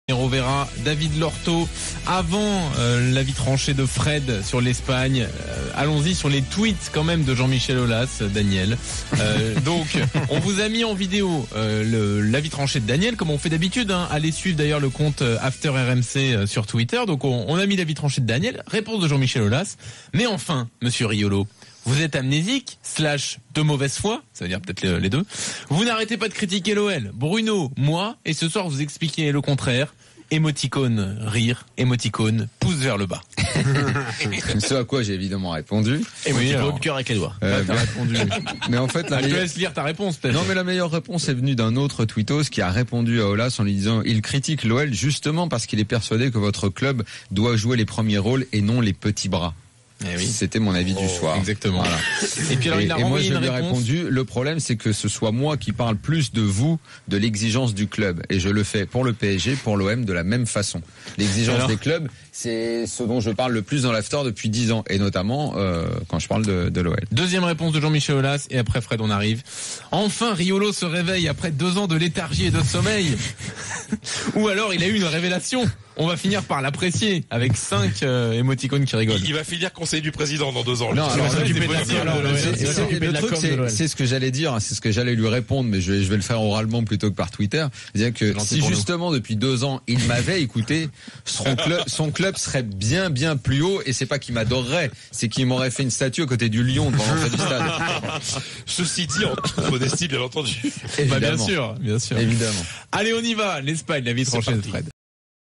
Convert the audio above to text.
Et on verra David Lorto avant l'avis tranché de Fred sur l'Espagne. Allons-y sur les tweets quand même de Jean-Michel Aulas, Daniel. Donc, on vous a mis en vidéo l'avis tranché de Daniel, comme on fait d'habitude. Allez suivre d'ailleurs le compte After RMC sur Twitter. Donc, on a mis l'avis tranché de Daniel. Réponse de Jean-Michel Aulas. Mais enfin, Monsieur Riolo, vous êtes amnésique / de mauvaise foi, ça veut dire peut-être les deux. Vous n'arrêtez pas de critiquer l'OL. Bruno, moi, et ce soir vous expliquez le contraire. Émoticône rire, émoticône pouce vers le bas. Ce à quoi j'ai évidemment répondu. Émoticône cœur avec les doigts. T'as répondu. Mais en fait, je te laisse lire ta réponse peut-être. Non, mais la meilleure réponse est venue d'un autre tweetos qui a répondu à Aulas en lui disant il critique l'OL justement parce qu'il est persuadé que votre club doit jouer les premiers rôles et non les petits bras. Eh oui. C'était mon avis du soir. Exactement. Voilà. Et puis alors il a renvoyé moi je lui ai réponse. répondu, le problème c'est que ce soit moi qui parle plus de vous, de l'exigence du club. Et je le fais pour le PSG, pour l'OM de la même façon. L'exigence des clubs, c'est ce dont je parle le plus dans l'after depuis 10 ans. Et notamment quand je parle de l'OL. Deuxième réponse de Jean-Michel Aulas et après Fred on arrive. Enfin Riolo se réveille après 2 ans de léthargie et de sommeil. Ou alors il a eu une révélation. On va finir par l'apprécier avec 5 émoticônes qui rigolent. Il va finir conseiller du président dans 2 ans. Non, alors, le truc, c'est ce que j'allais dire, c'est ce que j'allais lui répondre, mais je vais le faire oralement plutôt que par Twitter. C'est-à-dire que si justement depuis 2 ans il m'avait écouté, son club serait bien plus haut, et c'est pas qu'il m'adorerait, c'est qu'il m'aurait fait une statue à côté du lion devant l'entrée du stade. Ceci dit, en toute modestie, bien entendu. Bah, bien sûr. Évidemment. Allez, on y va. L'Espagne, la vie tranchée de Fred.